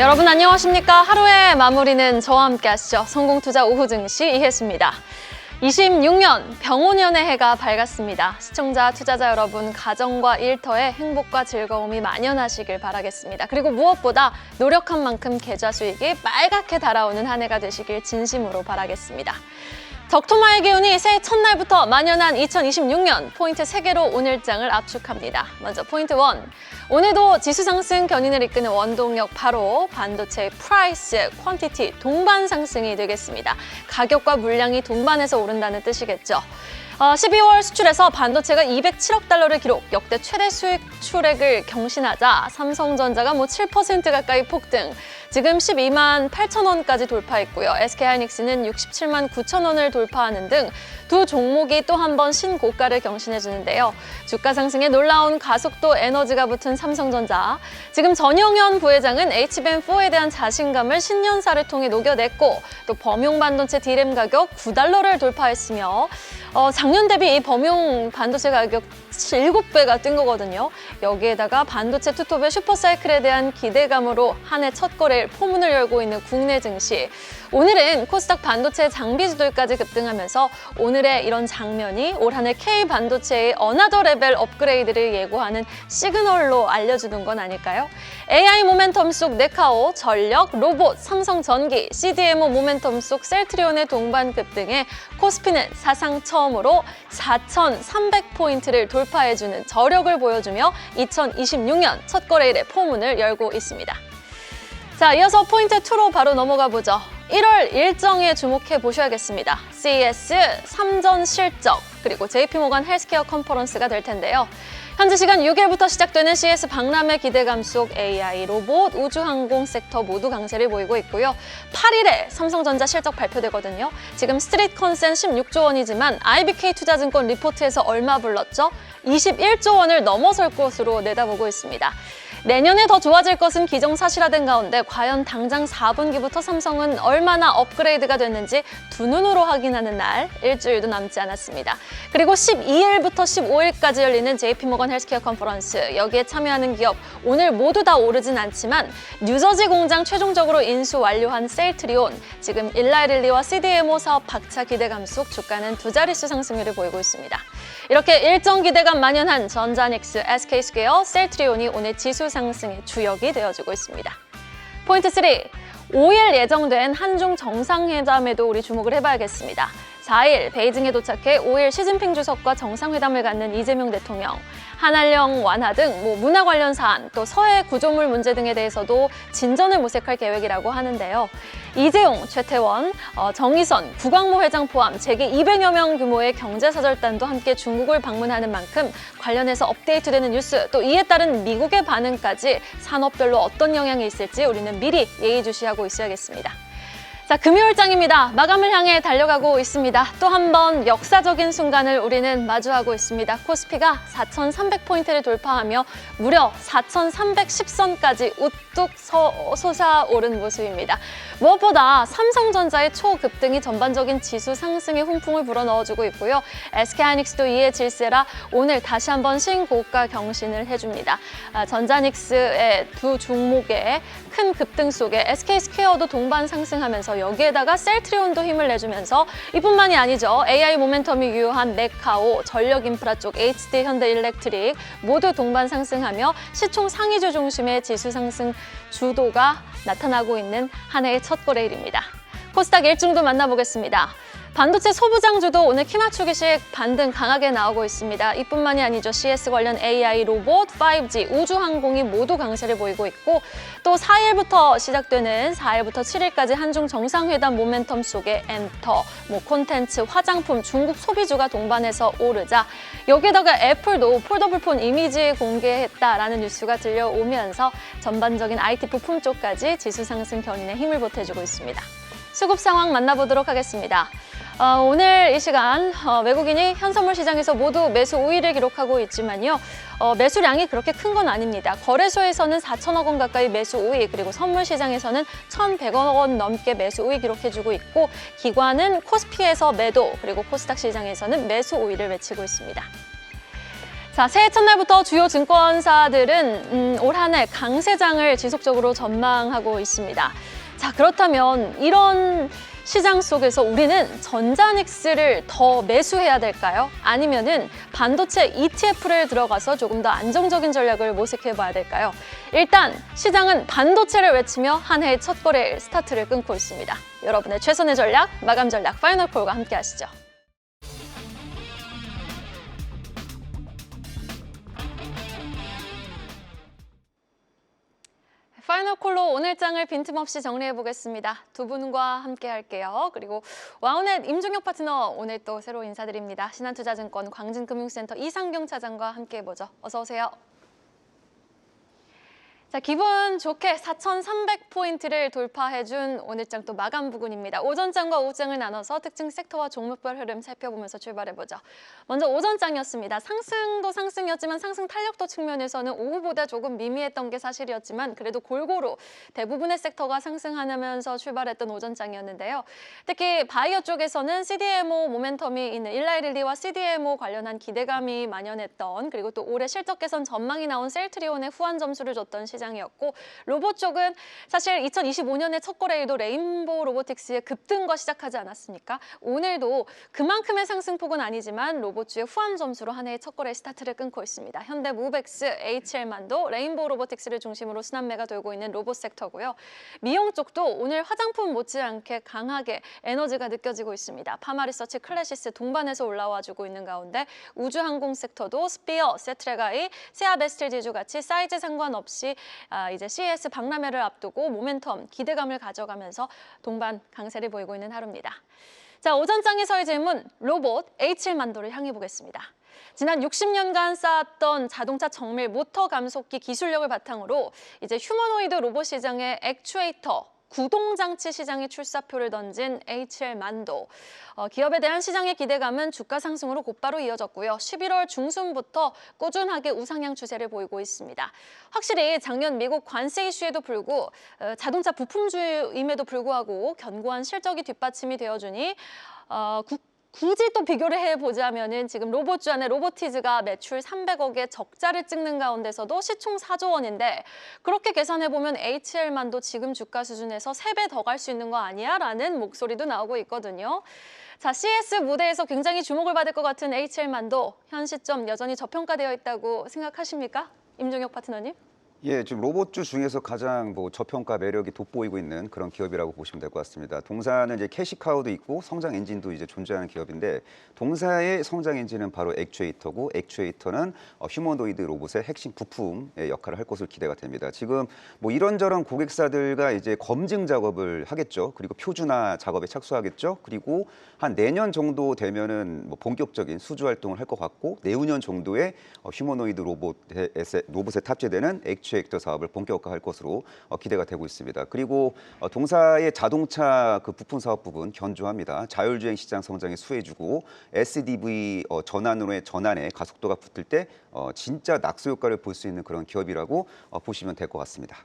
여러분 안녕하십니까? 하루의 마무리는 저와 함께 하시죠. 성공투자 오후 증시 이혜수입니다. 26년 병오년의 해가 밝았습니다. 시청자, 투자자 여러분, 가정과 일터에 행복과 즐거움이 만연하시길 바라겠습니다. 그리고 무엇보다 노력한 만큼 계좌 수익이 빨갛게 달아오는 한 해가 되시길 진심으로 바라겠습니다. 덕토마의 기운이 새해 첫날부터 만연한 2026년 포인트 3개로 오늘장을 압축합니다. 먼저 포인트 1. 오늘도 지수 상승 견인을 이끄는 원동력 바로 반도체의 프라이스, 퀀티티, 동반 상승이 되겠습니다. 가격과 물량이 동반해서 오른다는 뜻이겠죠. 12월 수출에서 반도체가 207억 달러를 기록, 역대 최대 수출액을 경신하자 삼성전자가 7% 가까이 폭등, 지금 12만 8천 원까지 돌파했고요. SK하이닉스는 67만 9천 원을 돌파하는 등 두 종목이 또 한 번 신고가를 경신해주는데요. 주가 상승에 놀라운 가속도 에너지가 붙은 삼성전자. 지금 전용현 부회장은 HBM4에 대한 자신감을 신년사를 통해 녹여냈고, 또 범용 반도체 D램 가격 9달러를 돌파했으며 작년 대비 이 범용 반도체 가격 7배가 뛴 거거든요. 여기에다가 반도체 투톱의 슈퍼사이클에 대한 기대감으로 한 해 첫 거래일 포문을 열고 있는 국내 증시. 오늘은 코스닥 반도체 장비주들까지 급등하면서 오늘의 이런 장면이 올 한 해 K반도체의 어나더 레벨 업그레이드를 예고하는 시그널로 알려주는 건 아닐까요? AI 모멘텀 속 네카오, 전력, 로봇, 삼성전기, CDMO 모멘텀 속 셀트리온의 동반 급등에 코스피는 사상 처음으로 4,300포인트를 돌파해주는 저력을 보여주며 2026년 첫 거래일의 포문을 열고 있습니다. 자, 이어서 포인트 2로 바로 넘어가 보죠. 1월 일정에 주목해 보셔야겠습니다. CES 3전 실적, 그리고 JP모간 헬스케어 컨퍼런스가 될 텐데요. 현지 시간 6일부터 시작되는 CES 박람회 기대감 속 AI, 로봇, 우주항공 섹터 모두 강세를 보이고 있고요. 8일에 삼성전자 실적 발표되거든요. 지금 스트릿 컨센 16조 원이지만 IBK 투자증권 리포트에서 얼마 불렀죠? 21조 원을 넘어설 것으로 내다보고 있습니다. 내년에 더 좋아질 것은 기정사실화된 가운데 과연 당장 4분기부터 삼성은 얼마나 업그레이드가 됐는지 두 눈으로 확인하는 날, 일주일도 남지 않았습니다. 그리고 12일부터 15일까지 열리는 JP모건 헬스케어 컨퍼런스, 여기에 참여하는 기업 오늘 모두 다 오르진 않지만 뉴저지 공장 최종적으로 인수 완료한 셀트리온, 지금 일라이릴리와 CDMO 사업 박차 기대감 속 주가는 두 자릿수 상승률을 보이고 있습니다. 이렇게 일정 기대감 만연한 전자닉스, SK스퀘어, 셀트리온이 오늘 지수 상승의 주역이 되어주고 있습니다. 포인트 3. 5일 예정된 한중 정상회담에도 우리 주목을 해봐야겠습니다. 4일 베이징에 도착해 5일 시진핑 주석과 정상회담을 갖는 이재명 대통령. 한한령 완화 등 문화 관련 사안, 또 서해 구조물 문제 등에 대해서도 진전을 모색할 계획이라고 하는데요. 이재용, 최태원, 정의선, 구광모 회장 포함 재계 200여 명 규모의 경제사절단도 함께 중국을 방문하는 만큼 관련해서 업데이트되는 뉴스, 또 이에 따른 미국의 반응까지 산업별로 어떤 영향이 있을지 우리는 미리 예의주시하고 있어야겠습니다. 자, 금요일장입니다. 마감을 향해 달려가고 있습니다. 또 한 번 역사적인 순간을 우리는 마주하고 있습니다. 코스피가 4,300포인트를 돌파하며 무려 4,310선까지 우뚝 솟아오른 모습입니다. 무엇보다 삼성전자의 초급등이 전반적인 지수 상승에 훈풍을 불어넣어주고 있고요. SK하이닉스도 이에 질세라 오늘 다시 한번 신고가 경신을 해줍니다. 전자닉스의 두 종목의 큰 급등 속에 SK스퀘어도 동반 상승하면서 여기에다가 셀트리온도 힘을 내주면서 이뿐만이 아니죠. AI 모멘텀이 유효한 네카오, 전력인프라 쪽 HD 현대일렉트릭 모두 동반 상승하며 시총 상위주 중심의 지수 상승 주도가 나타나고 있는 한 해의 첫 거래일입니다. 코스닥 일중도 만나보겠습니다. 반도체 소부장주도 오늘 키맞추기식 반등 강하게 나오고 있습니다. 이뿐만이 아니죠. CS 관련 AI, 로봇, 5G, 우주항공이 모두 강세를 보이고 있고, 또 4일부터 시작되는 4일부터 7일까지 한중 정상회담 모멘텀 속에 엔터, 콘텐츠, 화장품, 중국 소비주가 동반해서 오르자 여기에다가 애플도 폴더블폰 이미지 공개했다라는 뉴스가 들려오면서 전반적인 IT 부품 쪽까지 지수 상승 견인에 힘을 보태주고 있습니다. 수급 상황 만나보도록 하겠습니다. 오늘 이 시간 외국인이 현선물 시장에서 모두 매수 우위를 기록하고 있지만요. 매수량이 그렇게 큰 건 아닙니다. 거래소에서는 4천억 원 가까이 매수 우위, 그리고 선물 시장에서는 1,100억 원 넘게 매수 우위 기록해주고 있고, 기관은 코스피에서 매도, 그리고 코스닥 시장에서는 매수 우위를 외치고 있습니다. 자, 새해 첫날부터 주요 증권사들은 올 한 해 강세장을 지속적으로 전망하고 있습니다. 자, 그렇다면 이런 시장 속에서 우리는 전자닉스를 더 매수해야 될까요? 아니면은 반도체 ETF를 들어가서 조금 더 안정적인 전략을 모색해 봐야 될까요? 일단 시장은 반도체를 외치며 한 해의 첫 거래일 스타트를 끊고 있습니다. 여러분의 최선의 전략, 마감 전략 파이널콜과 함께 하시죠. 파이널콜로 오늘 장을 빈틈없이 정리해 보겠습니다. 두 분과 함께 할게요. 그리고 와우넷 임종혁 파트너 오늘 또 새로 인사드립니다. 신한투자증권 광진금융센터 이상경 차장과 함께 해보죠. 어서 오세요. 자, 기분 좋게 4,300포인트를 돌파해준 오늘장 또 마감 부근입니다. 오전장과 오후장을 나눠서 특징 섹터와 종목별 흐름 살펴보면서 출발해보죠. 먼저 오전장이었습니다. 상승도 상승이었지만 상승 탄력도 측면에서는 오후보다 조금 미미했던 게 사실이었지만 그래도 골고루 대부분의 섹터가 상승하면서 출발했던 오전장이었는데요. 특히 바이오 쪽에서는 CDMO 모멘텀이 있는 일라이릴리와 CDMO 관련한 기대감이 만연했던, 그리고 또 올해 실적 개선 전망이 나온 셀트리온의 후한 점수를 줬던 시장이었고, 로봇 쪽은 사실 2025년의 첫 거래일도 레인보우 로보틱스의 급등과 시작하지 않았습니까? 오늘도 그만큼의 상승폭은 아니지만 로봇주의 후한 점수로 한 해의 첫 거래 스타트를 끊고 있습니다. 현대무벡스, HL만도, 레인보우 로보틱스를 중심으로 순환매가 돌고 있는 로봇 섹터고요. 미용 쪽도 오늘 화장품 못지않게 강하게 에너지가 느껴지고 있습니다. 파마리서치, 클래시스 동반해서 올라와주고 있는 가운데 우주항공 섹터도 스피어, 세트레가이, 세아베스틸 지주같이 사이즈 상관없이 이제 CES 박람회를 앞두고 모멘텀, 기대감을 가져가면서 동반 강세를 보이고 있는 하루입니다. 자, 오전장에서의 질문, 로봇 H7만도를 향해 보겠습니다. 지난 60년간 쌓았던 자동차 정밀 모터 감속기 기술력을 바탕으로 이제 휴머노이드 로봇 시장의 액추에이터, 구동장치 시장에 출사표를 던진 HL만도. 기업에 대한 시장의 기대감은 주가 상승으로 곧바로 이어졌고요. 11월 중순부터 꾸준하게 우상향 추세를 보이고 있습니다. 확실히 작년 미국 관세 이슈에도 불구 자동차 부품주임에도 불구하고 견고한 실적이 뒷받침이 되어주니 굳이 또 비교를 해보자면은 지금 로봇주 안에 로보티즈가 매출 300억의 적자를 찍는 가운데서도 시총 4조 원인데, 그렇게 계산해보면 HL만도 지금 주가 수준에서 3배 더 갈 수 있는 거 아니야? 라는 목소리도 나오고 있거든요. 자, CES 무대에서 굉장히 주목을 받을 것 같은 HL만도 현 시점 여전히 저평가되어 있다고 생각하십니까? 임종혁 파트너님? 예, 지금 로봇주 중에서 가장 저평가 매력이 돋보이고 있는 그런 기업이라고 보시면 될 것 같습니다. 동사는 이제 캐시카우도 있고 성장 엔진도 이제 존재하는 기업인데, 동사의 성장 엔진은 바로 액추에이터고, 액추에이터는 휴머노이드 로봇의 핵심 부품의 역할을 할 것으로 기대가 됩니다. 지금 이런저런 고객사들과 이제 검증 작업을 하겠죠. 그리고 표준화 작업에 착수하겠죠. 그리고 한 내년 정도 되면은 본격적인 수주 활동을 할 것 같고, 내후년 정도에 휴머노이드 로봇에 탑재되는 액추에이터 사업을 본격화할 것으로 기대가 되고 있습니다. 그리고 동사의 자동차 그 부품 사업 부분 견조합니다. 자율주행 시장 성장에 수혜주고, SDV 전환의 가속도가 붙을 때 진짜 낙수 효과를 볼 수 있는 그런 기업이라고 보시면 될 것 같습니다.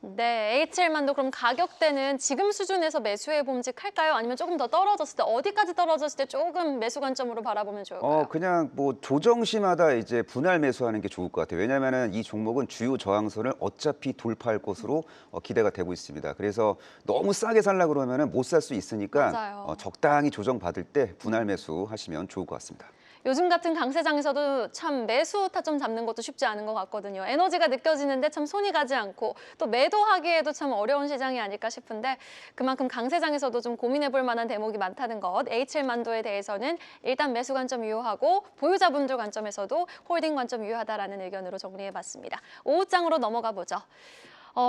네, HL만도 그럼 가격대는 지금 수준에서 매수해 봄직할까요? 아니면 조금 더 떨어졌을 때, 어디까지 떨어졌을 때 조금 매수 관점으로 바라보면 좋을까요? 그냥 조정시마다 이제 분할 매수하는 게 좋을 것 같아요. 왜냐하면은 이 종목은 주요 저항선을 어차피 돌파할 것으로 기대가 되고 있습니다. 그래서 너무 싸게 살려고 그러면은 못 살 수 있으니까 적당히 조정받을 때 분할 매수하시면 좋을 것 같습니다. 요즘 같은 강세장에서도 참 매수 타점 잡는 것도 쉽지 않은 것 같거든요. 에너지가 느껴지는데 참 손이 가지 않고, 또 매도하기에도 참 어려운 시장이 아닐까 싶은데, 그만큼 강세장에서도 좀 고민해 볼 만한 대목이 많다는 것. HL만도에 대해서는 일단 매수 관점 유효하고, 보유자분들 관점에서도 홀딩 관점 유효하다라는 의견으로 정리해 봤습니다. 오후장으로 넘어가 보죠.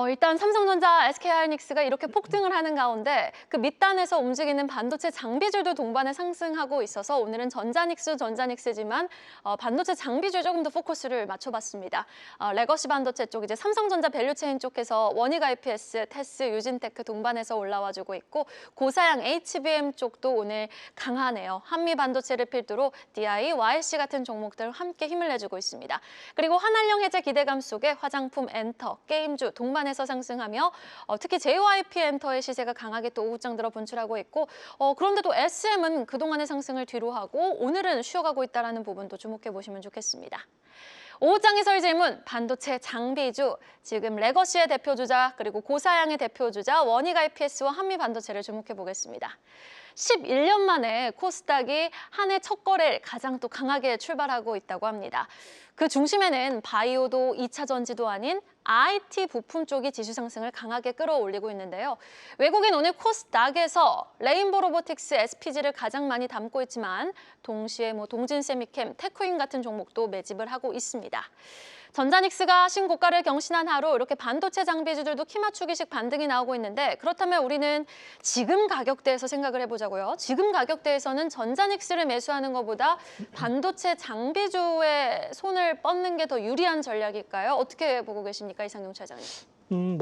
일단 삼성전자, SK하이닉스가 이렇게 폭등을 하는 가운데 그 밑단에서 움직이는 반도체 장비줄도 동반에 상승하고 있어서 오늘은 전자닉스지만 반도체 장비줄 조금 더 포커스를 맞춰봤습니다. 레거시 반도체 쪽, 이제 삼성전자 밸류체인 쪽에서 원익 IPS, 테스, 유진테크 동반해서 올라와주고 있고, 고사양 HBM 쪽도 오늘 강하네요. 한미 반도체를 필두로 DI, YC 같은 종목들 함께 힘을 내주고 있습니다. 그리고 한한령 해제 기대감 속에 화장품, 엔터, 게임주, 중반에서 상승하며 특히 JYP 엔터의 시세가 강하게 또 오후장 들어 분출하고 있고 그런데 또 SM은 그동안의 상승을 뒤로 하고 오늘은 쉬어가고 있다는 부분도 주목해 보시면 좋겠습니다. 오후장의 설 질문, 반도체 장비주, 지금 레거시의 대표주자 그리고 고사양의 대표주자 원익 IPS와 한미반도체를 주목해 보겠습니다. 11년 만에 코스닥이 한 해 첫 거래를 가장 또 강하게 출발하고 있다고 합니다. 그 중심에는 바이오도 2차 전지도 아닌 IT 부품 쪽이 지수 상승을 강하게 끌어올리고 있는데요. 외국인 오늘 코스닥에서 레인보 로보틱스, SPG를 가장 많이 담고 있지만 동시에 동진 세미캠, 테크인 같은 종목도 매집을 하고 있습니다. 전자닉스가 신고가를 경신한 하루 이렇게 반도체 장비주들도 키 맞추기식 반등이 나오고 있는데 그렇다면 우리는 지금 가격대에서 생각을 해보자고요. 지금 가격대에서는 전자닉스를 매수하는 것보다 반도체 장비주에 손을 뻗는 게 더 유리한 전략일까요? 어떻게 보고 계십니까, 이상용 차장님?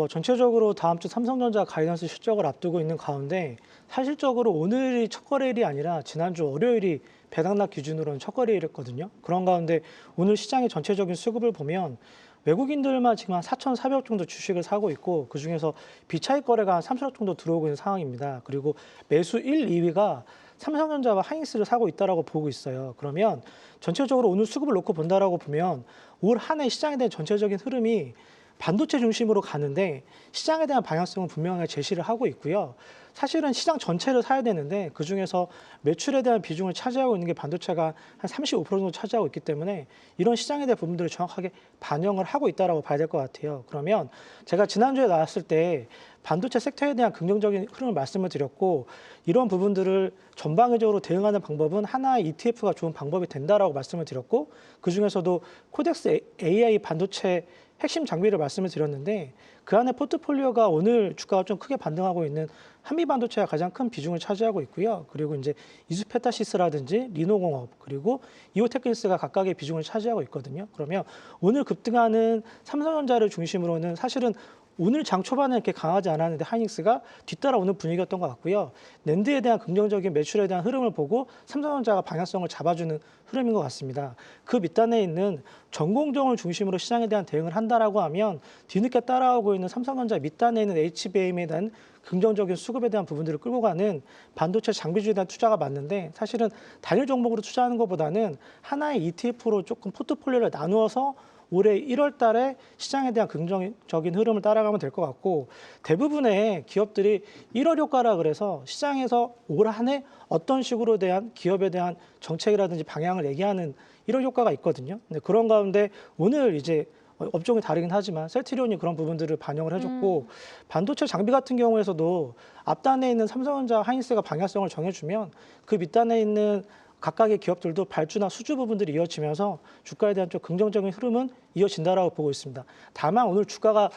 전체적으로 다음 주 삼성전자 가이던스 실적을 앞두고 있는 가운데 사실적으로 오늘이 첫 거래일이 아니라 지난주 월요일이 배당락 기준으로는 첫 거래일이었거든요. 그런 가운데 오늘 시장의 전체적인 수급을 보면 외국인들만 지금 한 4,400억 정도 주식을 사고 있고 그중에서 비차익 거래가 한 30억 정도 들어오고 있는 상황입니다. 그리고 매수 1, 2위가 삼성전자와 하이닉스를 사고 있다라고 보고 있어요. 그러면 전체적으로 오늘 수급을 놓고 본다라고 보면 올 한 해 시장에 대한 전체적인 흐름이 반도체 중심으로 가는데 시장에 대한 방향성은 분명하게 제시를 하고 있고요. 사실은 시장 전체를 사야 되는데 그중에서 매출에 대한 비중을 차지하고 있는 게 반도체가 한 35% 정도 차지하고 있기 때문에 이런 시장에 대한 부분들을 정확하게 반영을 하고 있다고 봐야 될 것 같아요. 그러면 제가 지난주에 나왔을 때 반도체 섹터에 대한 긍정적인 흐름을 말씀을 드렸고 이런 부분들을 전방위적으로 대응하는 방법은 하나의 ETF가 좋은 방법이 된다라고 말씀을 드렸고 그중에서도 코덱스 AI 반도체 핵심 장비를 말씀을 드렸는데 그 안에 포트폴리오가 오늘 주가가 좀 크게 반등하고 있는 한미반도체가 가장 큰 비중을 차지하고 있고요. 그리고 이제 이수페타시스라든지 리노공업 그리고 이오테크니스가 각각의 비중을 차지하고 있거든요. 그러면 오늘 급등하는 삼성전자를 중심으로는 사실은 오늘 장 초반에 이렇게 강하지 않았는데 하이닉스가 뒤따라오는 분위기였던 것 같고요. 낸드에 대한 긍정적인 매출에 대한 흐름을 보고 삼성전자가 방향성을 잡아주는 흐름인 것 같습니다. 그 밑단에 있는 전공정을 중심으로 시장에 대한 대응을 한다라고 하면 뒤늦게 따라오고 있는 삼성전자 밑단에 있는 HBM에 대한 긍정적인 수급에 대한 부분들을 끌고 가는 반도체 장비주에 대한 투자가 맞는데 사실은 단일 종목으로 투자하는 것보다는 하나의 ETF로 조금 포트폴리오를 나누어서 올해 1월 달에 시장에 대한 긍정적인 흐름을 따라가면 될 것 같고 대부분의 기업들이 1월 효과라 그래서 시장에서 올 한 해 어떤 식으로 대한 기업에 대한 정책이라든지 방향을 얘기하는 1월 효과가 있거든요. 근데 그런 가운데 오늘 이제 업종이 다르긴 하지만 셀트리온이 그런 부분들을 반영을 해줬고 반도체 장비 같은 경우에서도 앞단에 있는 삼성전자, 하이닉스가 방향성을 정해주면 그 밑단에 있는 각각의 기업들도 발주나 수주 부분들이 이어지면서 주가에 대한 좀 긍정적인 흐름은 이어진다라고 보고 있습니다. 다만 오늘 주가가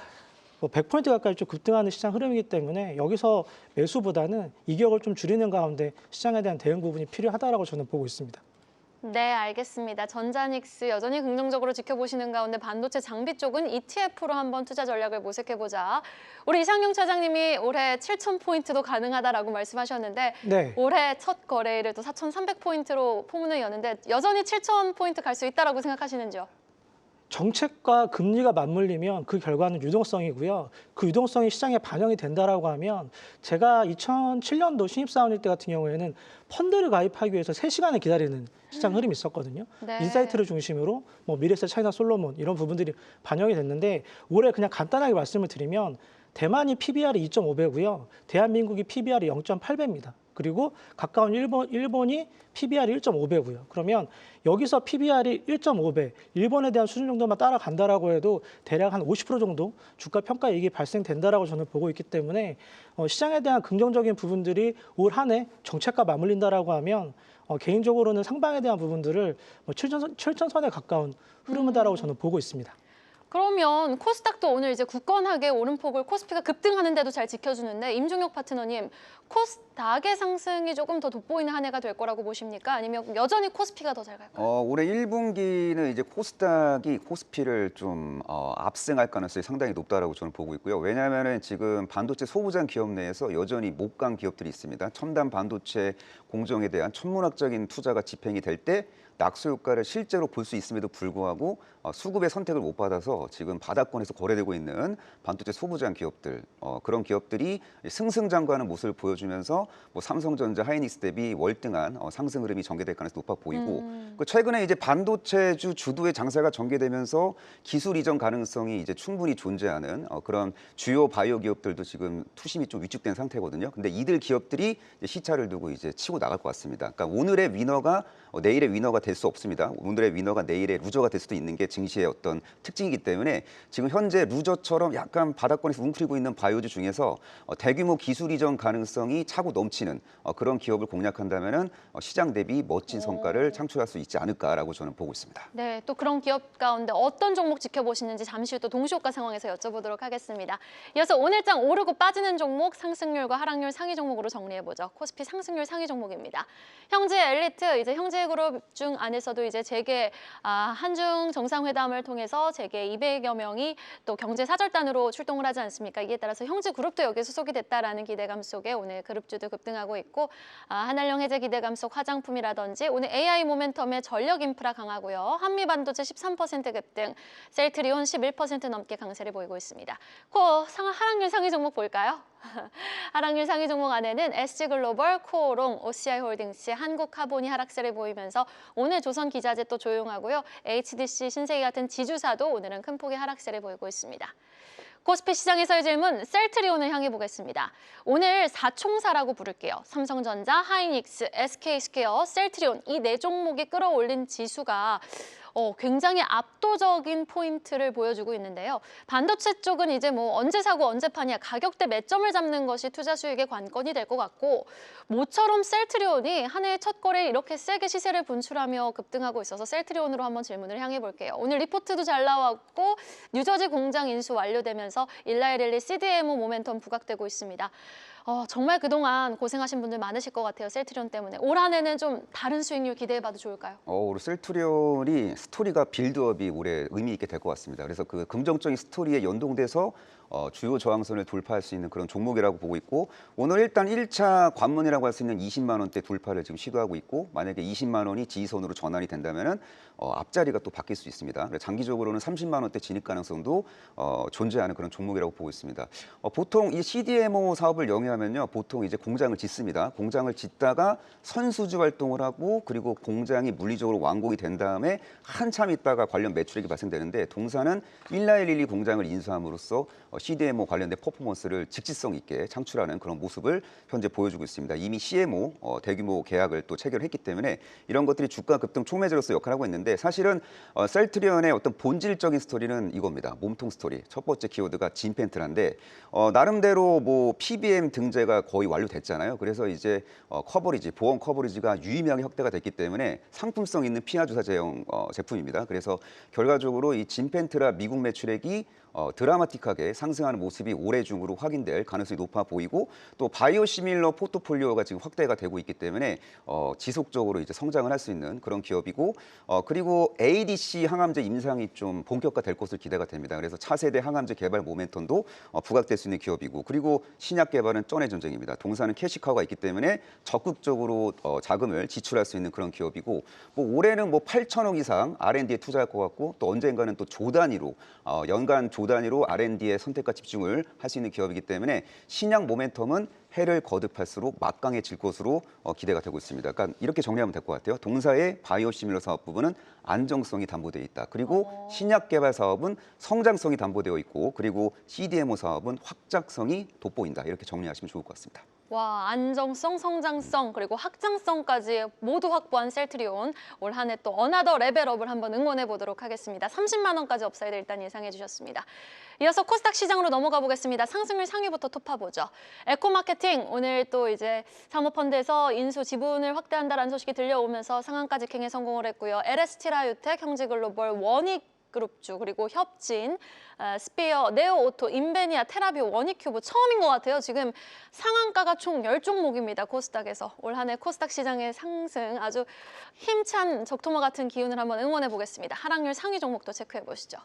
100포인트 가까이 좀 급등하는 시장 흐름이기 때문에 여기서 매수보다는 이격을 좀 줄이는 가운데 시장에 대한 대응 부분이 필요하다라고 저는 보고 있습니다. 네, 알겠습니다. 전자닉스 여전히 긍정적으로 지켜보시는 가운데 반도체 장비 쪽은 ETF로 한번 투자 전략을 모색해보자. 우리 이상용 차장님이 올해 7,000포인트도 가능하다라고 말씀하셨는데 네. 올해 첫 거래일을 또 4,300포인트로 포문을 여는데 여전히 7,000포인트 갈 수 있다라고 생각하시는지요? 정책과 금리가 맞물리면 그 결과는 유동성이고요. 그 유동성이 시장에 반영이 된다라고 하면 제가 2007년도 신입사원일 때 같은 경우에는 펀드를 가입하기 위해서 3시간을 기다리는 시장 흐름이 있었거든요. 네. 인사이트를 중심으로 미래세, 차이나 솔로몬 이런 부분들이 반영이 됐는데 올해 그냥 간단하게 말씀을 드리면 대만이 PBR이 2.5배고요. 대한민국이 PBR이 0.8배입니다. 그리고 가까운 일본이 PBR이 1.5배고요. 그러면 여기서 PBR이 1.5배, 일본에 대한 수준 정도만 따라간다라고 해도 대략 한 50% 정도 주가 평가 이익이 발생된다라고 저는 보고 있기 때문에 시장에 대한 긍정적인 부분들이 올 한 해 정책과 맞물린다라고 하면 개인적으로는 상방에 대한 부분들을 7천선에 가까운 흐름이다라고 저는 보고 있습니다. 그러면 코스닥도 오늘 이제 굳건하게 오름폭을 코스피가 급등하는데도 잘 지켜주는데 임종혁 파트너님, 코스닥의 상승이 조금 더 돋보이는 한 해가 될 거라고 보십니까? 아니면 여전히 코스피가 더 잘 갈까요? 올해 1분기는 이제 코스닥이 코스피를 좀 압승할 가능성이 상당히 높다라고 저는 보고 있고요. 왜냐하면은 지금 반도체 소부장 기업 내에서 여전히 못 간 기업들이 있습니다. 첨단 반도체 공정에 대한 천문학적인 투자가 집행이 될 때 낙수 효과를 실제로 볼 수 있음에도 불구하고 수급의 선택을 못 받아서 지금 바닥권에서 거래되고 있는 반도체 소부장 기업들, 그런 기업들이 승승장구하는 모습을 보여주면서 뭐 삼성전자, 하이닉스 대비 월등한 상승 흐름이 전개될 가능성이 높아 보이고, 최근에 이제 반도체주 주도의 장세가 전개되면서 기술 이전 가능성이 이제 충분히 존재하는 그런 주요 바이오 기업들도 지금 투심이 좀 위축된 상태거든요. 근데 이들 기업들이 이제 시차를 두고 이제 치고 나갈 것 같습니다. 그러니까 오늘의 위너가 내일의 위너가 될 수 없습니다. 오늘의 위너가 내일의 루저가 될 수도 있는 게 증시의 어떤 특징이기 때문에 지금 현재 루저처럼 약간 바닥권에서 웅크리고 있는 바이오주 중에서 대규모 기술 이전 가능성이 차고 넘치는 그런 기업을 공략한다면은 시장 대비 멋진 성과를 창출할 수 있지 않을까라고 저는 보고 있습니다. 네, 또 그런 기업 가운데 어떤 종목 지켜보시는지 잠시 후 또 동시효과 상황에서 여쭤보도록 하겠습니다. 이어서 오늘장 오르고 빠지는 종목, 상승률과 하락률 상위 종목으로 정리해보죠. 코스피 상승률 상위 종목입니다. 형제 엘리트, 이제 형제그룹 중 안에서도 이제 재계 한중 정상회담을 통해서 재계 200여 명이 또 경제사절단으로 출동을 하지 않습니까? 이에 따라서 형제그룹도 여기에 소속이 됐다라는 기대감 속에 오늘 그룹주도 급등하고 있고, 한한령 해제 기대감 속 화장품이라든지 오늘 AI 모멘텀의 전력 인프라 강하고요. 한미반도체 13% 급등, 셀트리온 11% 넘게 강세를 보이고 있습니다. 하락률 상위 종목 볼까요? 하락률 상위 종목 안에는 SG글로벌, 코오롱, OCI홀딩스, 한국카본이 하락세를 보이면서 오늘 조선기자재 또 조용하고요. HDC, 신세계 같은 지주사도 오늘은 큰 폭의 하락세를 보이고 있습니다. 코스피 시장에서의 질문, 셀트리온을 향해 보겠습니다. 오늘 4총사라고 부를게요. 삼성전자, 하이닉스, SK스퀘어, 셀트리온 이 네 종목이 끌어올린 지수가 굉장히 압도적인 포인트를 보여주고 있는데요. 반도체 쪽은 이제 뭐 언제 사고 언제 파냐, 가격대 매점을 잡는 것이 투자 수익의 관건이 될 것 같고, 모처럼 셀트리온이 한 해의 첫 거래에 이렇게 세게 시세를 분출하며 급등하고 있어서 셀트리온으로 한번 질문을 향해 볼게요. 오늘 리포트도 잘 나왔고 뉴저지 공장 인수 완료되면서 일라이릴리 CDMO 모멘텀 부각되고 있습니다. 정말 그동안 고생하신 분들 많으실 것 같아요. 셀트리온 때문에. 올 한 해는 좀 다른 수익률 기대해봐도 좋을까요? 우리 셀트리온이 스토리가 빌드업이 올해 의미 있게 될 것 같습니다. 그래서 그 긍정적인 스토리에 연동돼서 주요 저항선을 돌파할 수 있는 그런 종목이라고 보고 있고, 오늘 일단 1차 관문이라고 할 수 있는 20만 원대 돌파를 지금 시도하고 있고, 만약에 20만 원이 지지선으로 전환이 된다면은 앞자리가 또 바뀔 수 있습니다. 장기적으로는 30만 원대 진입 가능성도 존재하는 그런 종목이라고 보고 있습니다. 보통 이 CDMO 사업을 영위하면요, 보통 이제 공장을 짓습니다. 공장을 짓다가 선수주 활동을 하고, 그리고 공장이 물리적으로 완공이 된 다음에 한참 있다가 관련 매출액이 발생되는데, 동사는 일라이릴리 공장을 인수함으로써 CDMO 관련된 퍼포먼스를 직지성 있게 창출하는 그런 모습을 현재 보여주고 있습니다. 이미 CMO 대규모 계약을 또 체결했기 때문에 이런 것들이 주가 급등 촉매제로서 역할을 하고 있는데, 사실은 셀트리온의 어떤 본질적인 스토리는 이겁니다. 몸통 스토리. 첫 번째 키워드가 진펜트라인데, 나름대로 뭐 PBM 등재가 거의 완료됐잖아요. 그래서 이제 커버리지, 보험 커버리지가 유의미하게 확대가 됐기 때문에 상품성 있는 피하 주사 제형 제품입니다. 그래서 결과적으로 이 진펜트라 미국 매출액이 드라마틱하게 상승하는 모습이 올해 중으로 확인될 가능성이 높아 보이고, 또 바이오시밀러 포트폴리오가 지금 확대가 되고 있기 때문에 지속적으로 이제 성장을 할 수 있는 그런 기업이고, 그리고 ADC 항암제 임상이 좀 본격화될 것으로 기대가 됩니다. 그래서 차세대 항암제 개발 모멘텀도 부각될 수 있는 기업이고, 그리고 신약 개발은 쩐의 전쟁입니다. 동사는 캐시카우가 있기 때문에 적극적으로 자금을 지출할 수 있는 그런 기업이고, 뭐 올해는 뭐 8천억 이상 R&D에 투자할 것 같고, 또 언젠가는 또 조 단위로 연간 조 단위로 R&D에 선택과 집중을 할 수 있는 기업이기 때문에 신약 모멘텀은 해를 거듭할수록 막강해질 것으로 기대가 되고 있습니다. 그러니까 이렇게 정리하면 될 것 같아요. 동사의 바이오시밀러 사업 부분은 안정성이 담보되어 있다. 그리고 신약 개발 사업은 성장성이 담보되어 있고, 그리고 CDMO 사업은 확장성이 돋보인다. 이렇게 정리하시면 좋을 것 같습니다. 와, 안정성, 성장성, 그리고 확장성까지 모두 확보한 셀트리온. 올 한 해 또 어나더 레벨업을 한번 응원해 보도록 하겠습니다. 30만 원까지 업사이드 일단 예상해 주셨습니다. 이어서 코스닥 시장으로 넘어가 보겠습니다. 상승률 상위부터 톱파보죠. 에코마케팅, 오늘 또 이제 사모펀드에서 인수 지분을 확대한다는 소식이 들려오면서 상한가 직행에 성공을 했고요. LS티라유텍, 형제글로벌, 원익그룹주, 그리고 협진, 스페어, 네오오토, 인베니아, 테라비오, 원익큐브 처음인 것 같아요. 지금 상한가가 총 10종목입니다. 코스닥에서. 올 한 해 코스닥 시장의 상승, 아주 힘찬 적토마 같은 기운을 한번 응원해 보겠습니다. 하락률 상위 종목도 체크해 보시죠.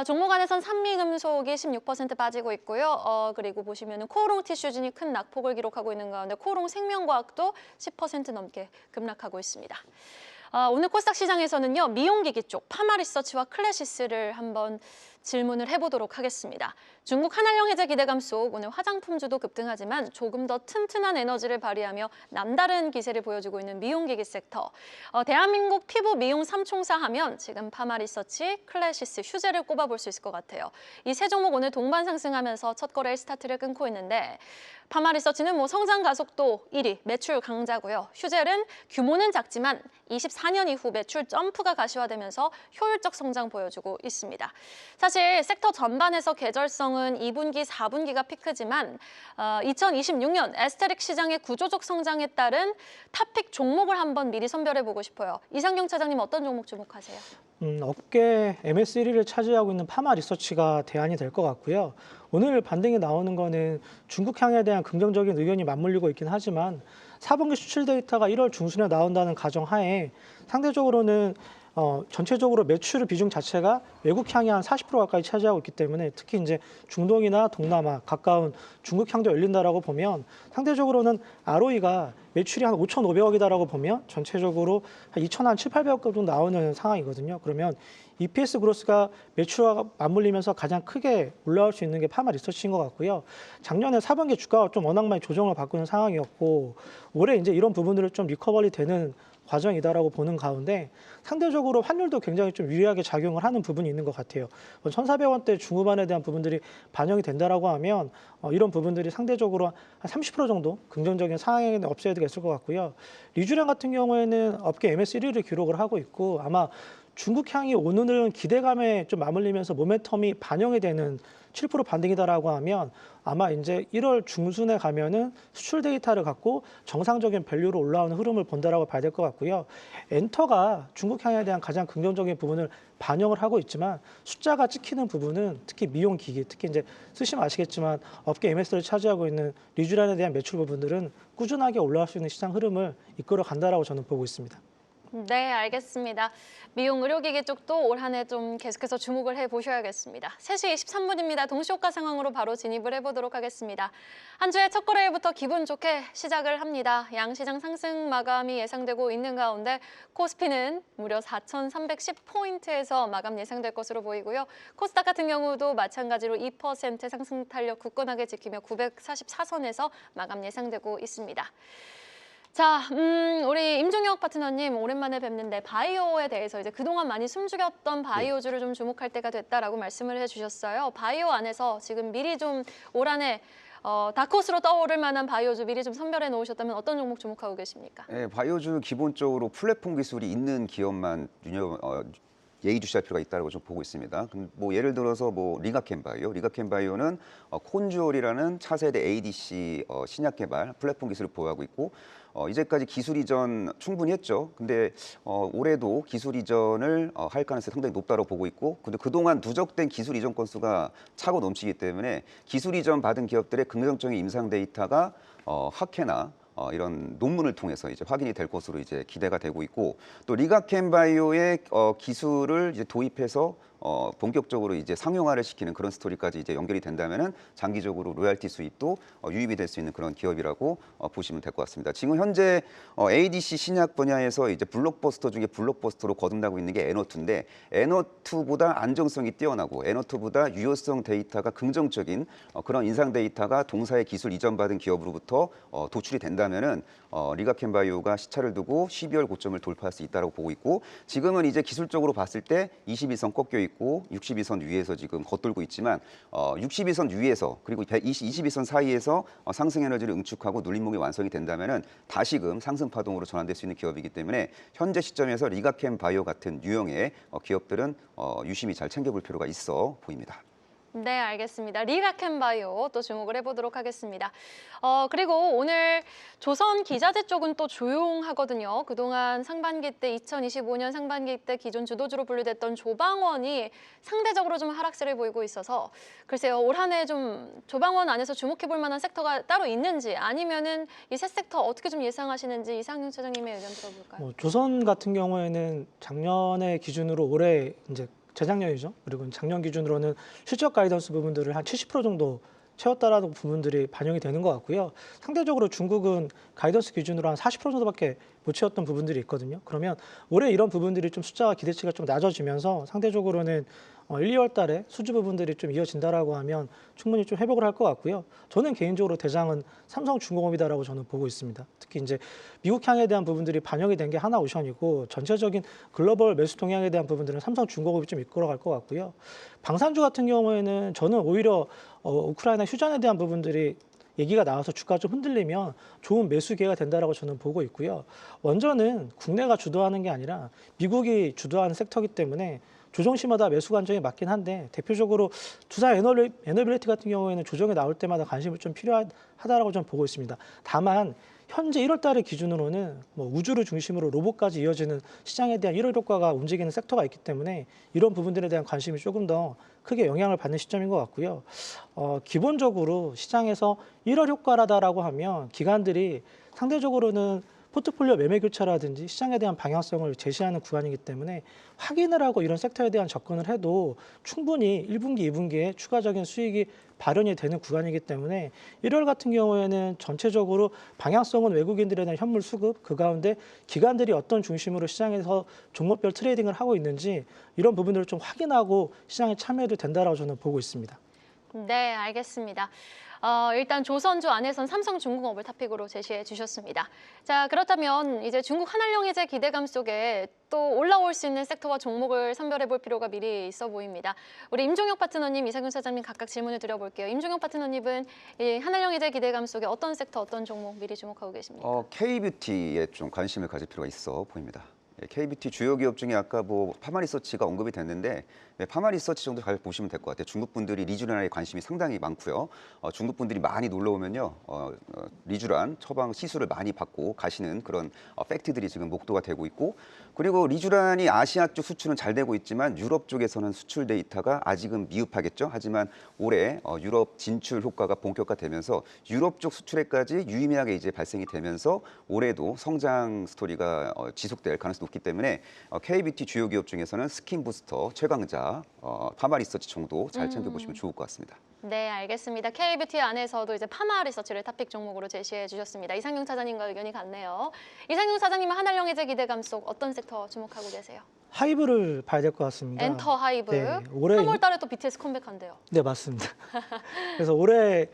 종목 안에선 산미금속이 16% 빠지고 있고요. 그리고 보시면은 코오롱 티슈진이 큰 낙폭을 기록하고 있는 가운데 코오롱 생명과학도 10% 넘게 급락하고 있습니다. 오늘 코스닥 시장에서는요, 미용기기 쪽 파마리서치와 클래시스를 한번 질문을 해보도록 하겠습니다. 중국 한한령 해제 기대감 속 오늘 화장품주도 급등하지만 조금 더 튼튼한 에너지를 발휘하며 남다른 기세를 보여주고 있는 미용기기 섹터. 대한민국 피부 미용 삼총사 하면 지금 파마리서치, 클래시스, 휴재를 꼽아볼 수 있을 것 같아요. 이 세 종목 오늘 동반 상승하면서 첫 거래일 스타트를 끊고 있는데 파마리서치는 뭐 성장 가속도 1위, 매출 강자고요. 휴젤은 규모는 작지만 24년 이후 매출 점프가 가시화되면서 효율적 성장 보여주고 있습니다. 사실 섹터 전반에서 계절성은 2분기, 4분기가 피크지만 2026년 에스테릭 시장의 구조적 성장에 따른 탑픽 종목을 한번 미리 선별해보고 싶어요. 이상경 차장님 어떤 종목 주목하세요? 업계 MS 1위를 차지하고 있는 파마 리서치가 대안이 될 것 같고요. 오늘 반등이 나오는 거는 중국향에 대한 긍정적인 의견이 맞물리고 있긴 하지만 4분기 수출 데이터가 1월 중순에 나온다는 가정하에 상대적으로는 전체적으로 매출 비중 자체가 외국향이 한 40% 가까이 차지하고 있기 때문에 특히 이제 중동이나 동남아 가까운 중국향도 열린다라고 보면 상대적으로는 ROE가 매출이 한 5,500억이다라고 보면 전체적으로 한 2,700억 정도 나오는 상황이거든요. 그러면 EPS 그로스가 매출과 맞물리면서 가장 크게 올라올 수 있는 게 파마 리서치인 것 같고요. 작년에 4분기 주가가 좀 워낙 많이 조정을 받고 있는 상황이었고 올해 이제 이런 부분들을 좀 리커버리 되는 과정이다라고 보는 가운데 상대적으로 환율도 굉장히 좀 유리하게 작용을 하는 부분이 있는 것 같아요. 1,400원대 중후반에 대한 부분들이 반영이 된다라고 하면 이런 부분들이 상대적으로 한 30% 정도 긍정적인 상황의 업사이드가 있을 것 같고요. 리쥬랑 같은 경우에는 업계 MS 1위를 기록을 하고 있고 아마 중국향이 오늘은 기대감에 좀 맞물리면서 모멘텀이 반영이 되는 7% 반등이다라고 하면 아마 이제 1월 중순에 가면은 수출 데이터를 갖고 정상적인 밸류로 올라오는 흐름을 본다라고 봐야 될 것 같고요. 엔터가 중국향에 대한 가장 긍정적인 부분을 반영을 하고 있지만 숫자가 찍히는 부분은 특히 미용기기, 특히 이제 쓰시면 아시겠지만 업계 MS를 차지하고 있는 리쥬란에 대한 매출 부분들은 꾸준하게 올라갈 수 있는 시장 흐름을 이끌어 간다라고 저는 보고 있습니다. 네, 알겠습니다. 미용 의료기기 쪽도 올 한 해 좀 계속해서 주목을 해보셔야겠습니다. 3시 23분입니다. 동시효과 상황으로 바로 진입을 해보도록 하겠습니다. 한 주의 첫 거래일부터 기분 좋게 시작을 합니다. 양시장 상승 마감이 예상되고 있는 가운데 코스피는 무려 4,310포인트에서 마감 예상될 것으로 보이고요. 코스닥 같은 경우도 마찬가지로 2% 상승 탄력 굳건하게 지키며 944선에서 마감 예상되고 있습니다. 자, 우리 임종혁 파트너님 오랜만에 뵙는데 바이오에 대해서 이제 그동안 많이 숨죽였던 바이오주를 좀 주목할 때가 됐다라고 말씀을 해주셨어요. 바이오 안에서 지금 미리 좀 올 한 해 다크호스로 떠오를 만한 바이오주 미리 좀 선별해 놓으셨다면 어떤 종목 주목하고 계십니까? 네, 바이오주는 기본적으로 플랫폼 기술이 있는 기업만 예의주시할 필요가 있다고 좀 보고 있습니다. 뭐 예를 들어서 뭐 리가켄바이오는 콘주얼이라는 차세대 ADC 신약 개발 플랫폼 기술을 보유하고 있고 이제까지 기술 이전 충분히 했죠. 근데 올해도 기술 이전을 할 가능성이 상당히 높다고 보고 있고, 근데 그동안 누적된 기술 이전 건수가 차고 넘치기 때문에 기술 이전 받은 기업들의 긍정적인 임상 데이터가 학회나 이런 논문을 통해서 이제 확인이 될 것으로 이제 기대가 되고 있고, 또 리가켄바이오의 기술을 이제 도입해서 본격적으로 이제 상용화를 시키는 그런 스토리까지 이제 연결이 된다면은 장기적으로 로열티 수입도 유입이 될 수 있는 그런 기업이라고 보시면 될 것 같습니다. 지금 현재 ADC 신약 분야에서 이제 블록버스터 중에 블록버스터로 거듭나고 있는 게 에너투인데, 에너투보다 안정성이 뛰어나고 에너투보다 유효성 데이터가 긍정적인 그런 인상 데이터가 동사의 기술 이전받은 기업으로부터 도출이 된다면은 리가켄바이오가 시차를 두고 12월 고점을 돌파할 수 있다고 보고 있고, 지금은 이제 기술적으로 봤을 때 22선 꺾여 있고 62선 위에서 지금 겉돌고 있지만 62선 위에서 그리고 22선 사이에서 상승 에너지를 응축하고 눌림목이 완성이 된다면은 다시금 상승 파동으로 전환될 수 있는 기업이기 때문에 현재 시점에서 리가켄바이오 같은 유형의 기업들은 유심히 잘 챙겨볼 필요가 있어 보입니다. 네, 알겠습니다. 리가켄바이오 또 주목을 해보도록 하겠습니다. 그리고 오늘 조선 기자재 쪽은 또 조용하거든요. 그동안 상반기 때 2025년 상반기 때 기존 주도주로 분류됐던 조방원이 상대적으로 좀 하락세를 보이고 있어서 글쎄요, 올 한 해 좀 조방원 안에서 주목해볼 만한 섹터가 따로 있는지 아니면은 이 세 섹터 어떻게 좀 예상하시는지 이상윤 차장님의 의견 들어볼까요? 조선 같은 경우에는 작년의 기준으로 올해 이제 재작년이죠. 그리고 작년 기준으로는 실적 가이던스 부분들을 한 70% 정도 채웠다라는 부분들이 반영이 되는 것 같고요. 상대적으로 중국은 가이던스 기준으로 한 40% 정도밖에 못 채웠던 부분들이 있거든요. 그러면 올해 이런 부분들이 좀 숫자와 기대치가 좀 낮아지면서 상대적으로는 1, 2월 달에 수주 부분들이 좀 이어진다라고 하면 충분히 좀 회복을 할 것 같고요. 저는 개인적으로 대장은 삼성중공업이다라고 저는 보고 있습니다. 특히 이제 미국향에 대한 부분들이 반영이 된 게 하나오션이고 전체적인 글로벌 매수 동향에 대한 부분들은 삼성중공업이 좀 이끌어갈 것 같고요. 방산주 같은 경우에는 저는 오히려 우크라이나 휴전에 대한 부분들이 얘기가 나와서 주가가 좀 흔들리면 좋은 매수 기회가 된다라고 저는 보고 있고요. 원전은 국내가 주도하는 게 아니라 미국이 주도하는 섹터이기 때문에 조정시마다 매수 관점이 맞긴 한데 대표적으로 두산 에너빌리티 같은 경우에는 조정이 나올 때마다 관심이 좀 필요하다라고 저는 보고 있습니다. 다만 현재 1월 달을 기준으로는 뭐 우주를 중심으로 로봇까지 이어지는 시장에 대한 1월 효과가 움직이는 섹터가 있기 때문에 이런 부분들에 대한 관심이 조금 더 크게 영향을 받는 시점인 것 같고요. 기본적으로 시장에서 1월 효과라다라고 하면 기관들이 상대적으로는 포트폴리오 매매 교차라든지 시장에 대한 방향성을 제시하는 구간이기 때문에 확인을 하고 이런 섹터에 대한 접근을 해도 충분히 1분기, 2분기에 추가적인 수익이 발현이 되는 구간이기 때문에 1월 같은 경우에는 전체적으로 방향성은 외국인들에 대한 현물 수급, 그 가운데 기관들이 어떤 중심으로 시장에서 종목별 트레이딩을 하고 있는지 이런 부분들을 좀 확인하고 시장에 참여해도 된다라고 저는 보고 있습니다. 네, 알겠습니다. 일단 조선주 안에선 삼성중공업을 토픽으로 제시해 주셨습니다. 자, 그렇다면 이제 중국 한한령 해제 기대감 속에 또 올라올 수 있는 섹터와 종목을 선별해 볼 필요가 미리 있어 보입니다. 우리 임종혁 파트너님, 이상균 사장님 각각 질문을 드려볼게요. 임종혁 파트너님은 이 한한령 해제 기대감 속에 어떤 섹터, 어떤 종목 미리 주목하고 계십니까? K뷰티에 좀 관심을 가질 필요가 있어 보입니다. K뷰티 주요 기업 중에 아까 뭐 파마리서치가 언급이 됐는데 파마리서치 정도 잘 보시면 될 것 같아요. 중국 분들이 리쥬란에 관심이 상당히 많고요. 중국 분들이 많이 놀러 오면요, 리쥬란 처방 시술을 많이 받고 가시는 그런 팩트들이 지금 목도가 되고 있고, 그리고 리쥬란이 아시아 쪽 수출은 잘 되고 있지만 유럽 쪽에서는 수출 데이터가 아직은 미흡하겠죠. 하지만 올해 유럽 진출 효과가 본격화되면서 유럽 쪽 수출에까지 유의미하게 이제 발생이 되면서 올해도 성장 스토리가 지속될 가능성이 높기 때문에 K뷰티 주요 기업 중에서는 스킨부스터, 최강자, 파마리서치 정도 잘 챙겨보시면 좋을 것 같습니다. 네, 알겠습니다. K뷰티 안에서도 이제 파마 리서치를 토픽 종목으로 제시해 주셨습니다. 이상균 차장님과 의견이 같네요. 이상균 차장님은 한한령 해제 기대감 속 어떤 섹터 주목하고 계세요? 하이브를 봐야 될 것 같습니다. 엔터 하이브. 네, 올해 3월 달에 또 BTS 컴백한대요. 네, 맞습니다. 그래서 올해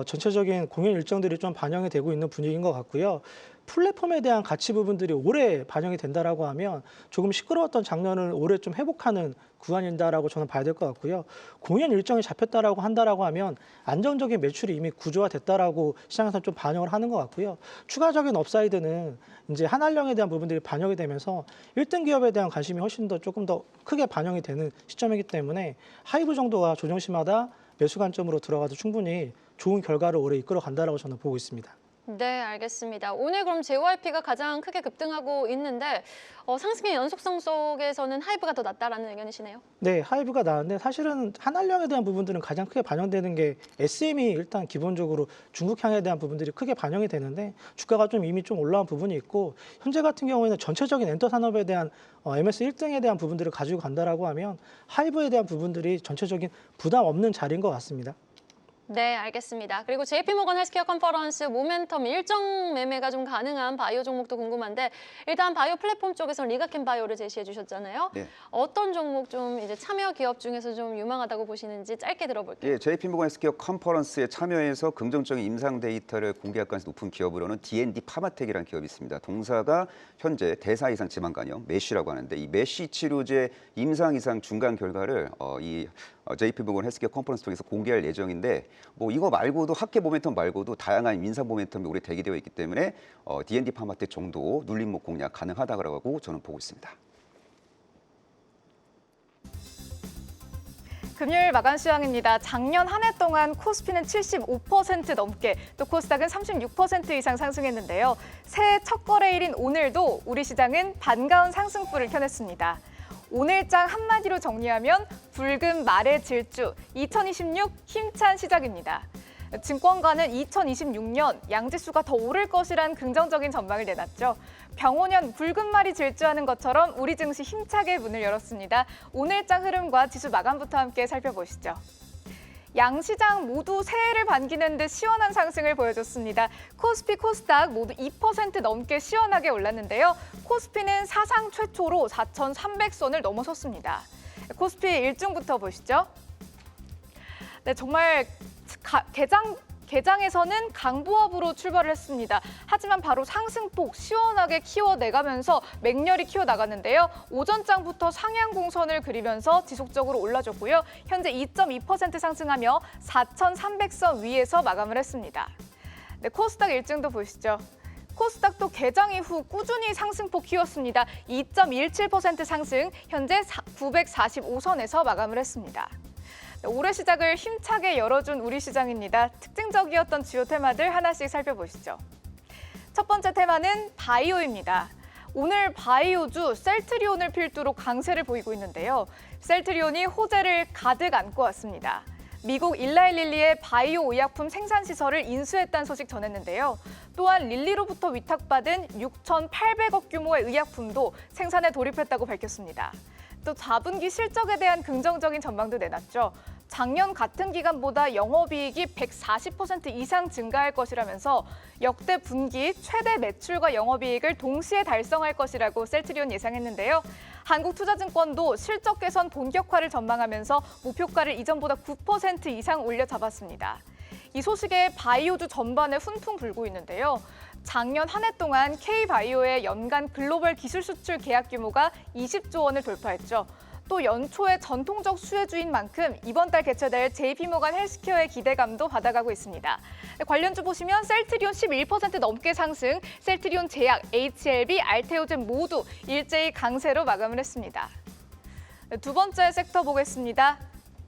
전체적인 공연 일정들이 좀 반영이 되고 있는 분위기인 것 같고요. 플랫폼에 대한 가치 부분들이 올해 반영이 된다라고 하면 조금 시끄러웠던 작년을 올해 좀 회복하는 구간이다라고 저는 봐야 될 것 같고요. 공연 일정이 잡혔다라고 한다라고 하면 안정적인 매출이 이미 구조화됐다라고 시장에서 좀 반영을 하는 것 같고요. 추가적인 업사이드는 이제 한한령에 대한 부분들이 반영이 되면서 1등 기업에 대한 관심이 훨씬 더 조금 더 크게 반영이 되는 시점이기 때문에 하이브 정도가 조정시마다 매수 관점으로 들어가도 충분히 좋은 결과를 올해 이끌어 간다라고 저는 보고 있습니다. 네, 알겠습니다. 오늘 그럼 JYP가 가장 크게 급등하고 있는데 상승의 연속성 속에서는 하이브가 더 낫다라는 의견이시네요. 네, 하이브가 나왔는데 사실은 한한령에 대한 부분들은 가장 크게 반영되는 게 SM이 일단 기본적으로 중국향에 대한 부분들이 크게 반영이 되는데 주가가 좀 이미 좀 올라온 부분이 있고 현재 같은 경우에는 전체적인 엔터 산업에 대한 MS 1등에 대한 부분들을 가지고 간다라고 하면 하이브에 대한 부분들이 전체적인 부담 없는 자리인 것 같습니다. 네, 알겠습니다. 그리고 JP모건 헬스케어 컨퍼런스 모멘텀 일정 매매가 좀 가능한 바이오 종목도 궁금한데 일단 바이오 플랫폼 쪽에서 리가켄 바이오를 제시해 주셨잖아요. 네. 어떤 종목 좀 이제 참여 기업 중에서 좀 유망하다고 보시는지 짧게 들어볼게요. 예, JP모건 헬스케어 컨퍼런스에 참여해서 긍정적인 임상 데이터를 공개할 가능성이 높은 기업으로는 D&D 파마텍이라는 기업이 있습니다. 동사가 현재 대사 이상 지방간염, 메쉬라고 하는데 이 메쉬 치료제 임상 이상 중간 결과를 JP모건 헬스케어 컨퍼런스 통해서 공개할 예정인데 뭐 이거 말고도 학계 모멘텀 말고도 다양한 인상 모멘텀이 올해 대기되어 있기 때문에 D&D 파마텍 정도 눌림목 공략 가능하다고 저는 보고 있습니다. 금요일 마감 시황입니다. 작년 한 해 동안 코스피는 75% 넘게 또 코스닥은 36% 이상 상승했는데요. 새해 첫 거래일인 오늘도 우리 시장은 반가운 상승불을 켜냈습니다. 오늘장 한마디로 정리하면 붉은 말의 질주, 2026 힘찬 시작입니다. 증권가는 2026년 양지수가 더 오를 것이란 긍정적인 전망을 내놨죠. 병오년 붉은 말이 질주하는 것처럼 우리 증시 힘차게 문을 열었습니다. 오늘장 흐름과 지수 마감부터 함께 살펴보시죠. 양시장 모두 새해를 반기는 듯 시원한 상승을 보여줬습니다. 코스피, 코스닥 모두 2% 넘게 시원하게 올랐는데요. 코스피는 사상 최초로 4,300선을 넘어섰습니다. 코스피 일중부터 보시죠. 네, 정말 개장에서는 강보합으로 출발을 했습니다. 하지만 바로 상승폭 시원하게 키워내가면서 맹렬히 키워나갔는데요. 오전장부터 상향 공선을 그리면서 지속적으로 올라줬고요. 현재 2.2% 상승하며 4,300선 위에서 마감을 했습니다. 네, 코스닥 일정도 보시죠. 코스닥도 개장 이후 꾸준히 상승폭 키웠습니다. 2.17% 상승, 현재 945선에서 마감을 했습니다. 올해 시작을 힘차게 열어준 우리 시장입니다. 특징적이었던 주요 테마들 하나씩 살펴보시죠. 첫 번째 테마는 바이오입니다. 오늘 바이오주 셀트리온을 필두로 강세를 보이고 있는데요. 셀트리온이 호재를 가득 안고 왔습니다. 미국 일라일릴리의 바이오 의약품 생산 시설을 인수했다는 소식 전했는데요. 또한 릴리로부터 위탁받은 6,800억 규모의 의약품도 생산에 돌입했다고 밝혔습니다. 또 4분기 실적에 대한 긍정적인 전망도 내놨죠. 작년 같은 기간보다 영업이익이 140% 이상 증가할 것이라면서 역대 분기 최대 매출과 영업이익을 동시에 달성할 것이라고 셀트리온 예상했는데요. 한국투자증권도 실적 개선 본격화를 전망하면서 목표가를 이전보다 9% 이상 올려 잡았습니다. 이 소식에 바이오주 전반에 훈풍 불고 있는데요. 작년 한 해 동안 K바이오의 연간 글로벌 기술 수출 계약 규모가 20조 원을 돌파했죠. 또 연초에 전통적 수혜주인 만큼 이번 달 개최될 JP모간 헬스케어의 기대감도 받아가고 있습니다. 관련주 보시면 셀트리온 11% 넘게 상승, 셀트리온 제약, HLB, 알테오젠 모두 일제히 강세로 마감을 했습니다. 두 번째 섹터 보겠습니다.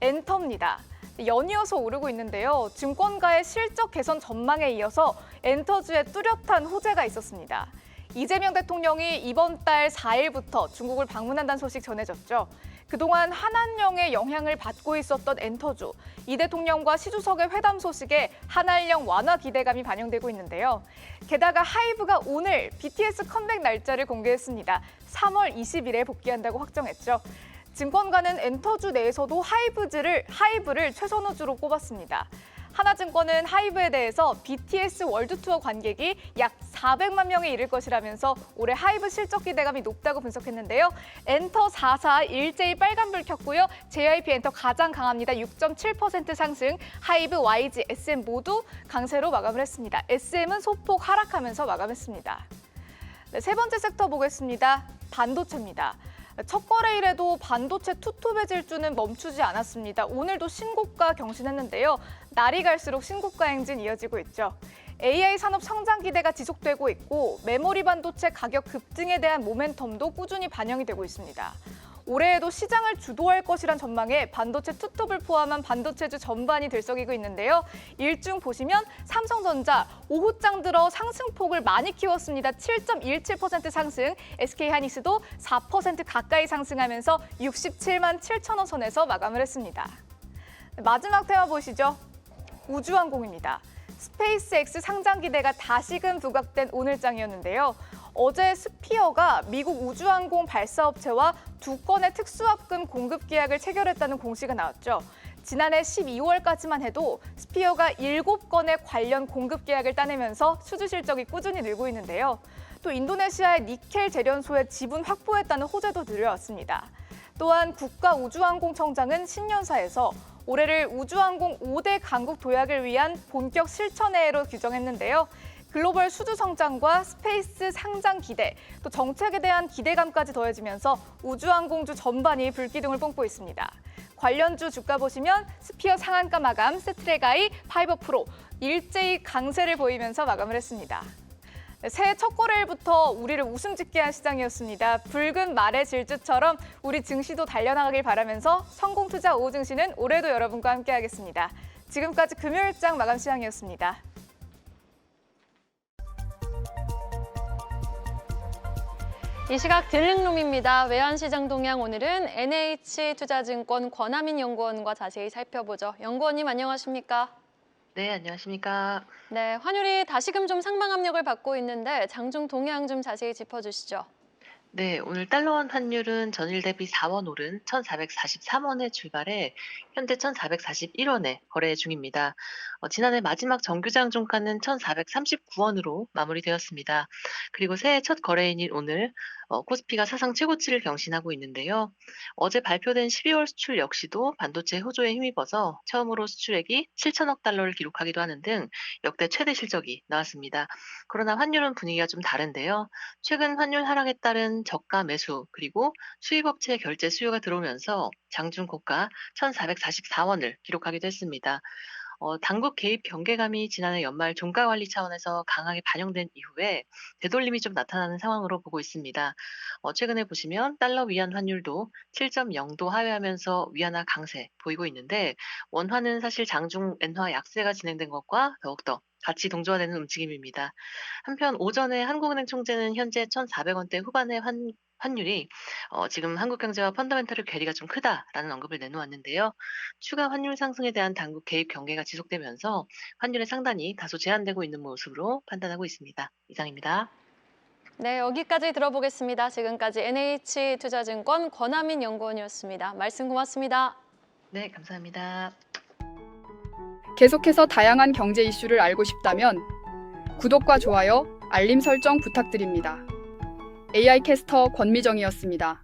엔터입니다. 연이어서 오르고 있는데요. 증권가의 실적 개선 전망에 이어서 엔터주에 뚜렷한 호재가 있었습니다. 이재명 대통령이 이번 달 4일부터 중국을 방문한다는 소식 전해졌죠. 그동안 한한령의 영향을 받고 있었던 엔터주, 이 대통령과 시 주석의 회담 소식에 한한령 완화 기대감이 반영되고 있는데요. 게다가 하이브가 오늘 BTS 컴백 날짜를 공개했습니다. 3월 20일에 복귀한다고 확정했죠. 증권가는 엔터주 내에서도 하이브를 최선호주로 꼽았습니다. 하나증권은 하이브에 대해서 BTS 월드투어 관객이 약 400만 명에 이를 것이라면서 올해 하이브 실적 기대감이 높다고 분석했는데요. 엔터 4사 일제히 빨간불 켰고요. JYP 엔터 가장 강합니다. 6.7% 상승, 하이브, YG, SM 모두 강세로 마감을 했습니다. SM은 소폭 하락하면서 마감했습니다. 네, 세 번째 섹터 보겠습니다. 반도체입니다. 첫 거래일에도 반도체 투톱의 질주는 멈추지 않았습니다. 오늘도 신고가 경신했는데요. 날이 갈수록 신고가 행진 이어지고 있죠. AI 산업 성장 기대가 지속되고 있고 메모리 반도체 가격 급등에 대한 모멘텀도 꾸준히 반영이 되고 있습니다. 올해에도 시장을 주도할 것이란 전망에 반도체 투톱을 포함한 반도체주 전반이 들썩이고 있는데요. 일중 보시면 삼성전자 오후장 들어 상승폭을 많이 키웠습니다. 7.17% 상승, SK하이닉스도 4% 가까이 상승하면서 67만 7천 원 선에서 마감을 했습니다. 마지막 테마 보시죠. 우주항공입니다. 스페이스X 상장 기대가 다시금 부각된 오늘장이었는데요. 어제 스피어가 미국 우주항공 발사업체와 2건의 특수합금 공급 계약을 체결했다는 공시가 나왔죠. 지난해 12월까지만 해도 스피어가 7건의 관련 공급 계약을 따내면서 수주 실적이 꾸준히 늘고 있는데요. 또 인도네시아의 니켈 재련소의 지분 확보했다는 호재도 들려왔습니다. 또한 국가우주항공청장은 신년사에서 올해를 우주항공 5대 강국 도약을 위한 본격 실천해로 규정했는데요. 글로벌 수주 성장과 스페이스 상장 기대, 또 정책에 대한 기대감까지 더해지면서 우주항공주 전반이 불기둥을 뽐고 있습니다. 관련주 주가 보시면 스피어 상한가 마감, 세트레가이, 파이버 프로 일제히 강세를 보이면서 마감을 했습니다. 새해 첫 거래일부터 우리를 웃음 짓게 한 시장이었습니다. 붉은 말의 질주처럼 우리 증시도 달려나가길 바라면서 성공투자 오후 증시는 올해도 여러분과 함께하겠습니다. 지금까지 금요일장 마감 시황이었습니다. 이 시각 딜링룸입니다. 외환시장 동향 오늘은 NH투자증권 권하민 연구원과 자세히 살펴보죠. 연구원님 안녕하십니까? 네, 안녕하십니까. 네, 환율이 다시금 좀 상방 압력을 받고 있는데 장중 동향 좀 자세히 짚어주시죠. 네, 오늘 달러원 환율은 전일 대비 4원 오른 1,443원에 출발해 현재 1,441원에 거래 중입니다. 지난해 마지막 정규장 종가는 1,439원으로 마무리되었습니다. 그리고 새해 첫 거래일인 오늘 코스피가 사상 최고치를 경신하고 있는데요. 어제 발표된 12월 수출 역시도 반도체 호조에 힘입어서 처음으로 수출액이 7천억 달러를 기록하기도 하는 등 역대 최대 실적이 나왔습니다. 그러나 환율은 분위기가 좀 다른데요. 최근 환율 하락에 따른 저가 매수 그리고 수입업체 결제 수요가 들어오면서 장중 고가 1,444원을 기록하기도 했습니다. 당국 개입 경계감이 지난해 연말 종가 관리 차원에서 강하게 반영된 이후에 되돌림이 좀 나타나는 상황으로 보고 있습니다. 최근에 보시면 달러 위안 환율도 7.0도 하회하면서 위안화 강세 보이고 있는데 원화는 사실 장중 엔화 약세가 진행된 것과 더욱더 같이 동조화되는 움직임입니다. 한편 오전에 한국은행 총재는 현재 1,400원대 후반의 환율이 지금 한국 경제와 펀더멘털의 괴리가 좀 크다라는 언급을 내놓았는데요. 추가 환율 상승에 대한 당국 개입 경계가 지속되면서 환율의 상단이 다소 제한되고 있는 모습으로 판단하고 있습니다. 이상입니다. 네, 여기까지 들어보겠습니다. 지금까지 NH투자증권 권하민 연구원이었습니다. 말씀 고맙습니다. 네, 감사합니다. 계속해서 다양한 경제 이슈를 알고 싶다면 구독과 좋아요, 알림 설정 부탁드립니다. AI 캐스터 권미정이었습니다.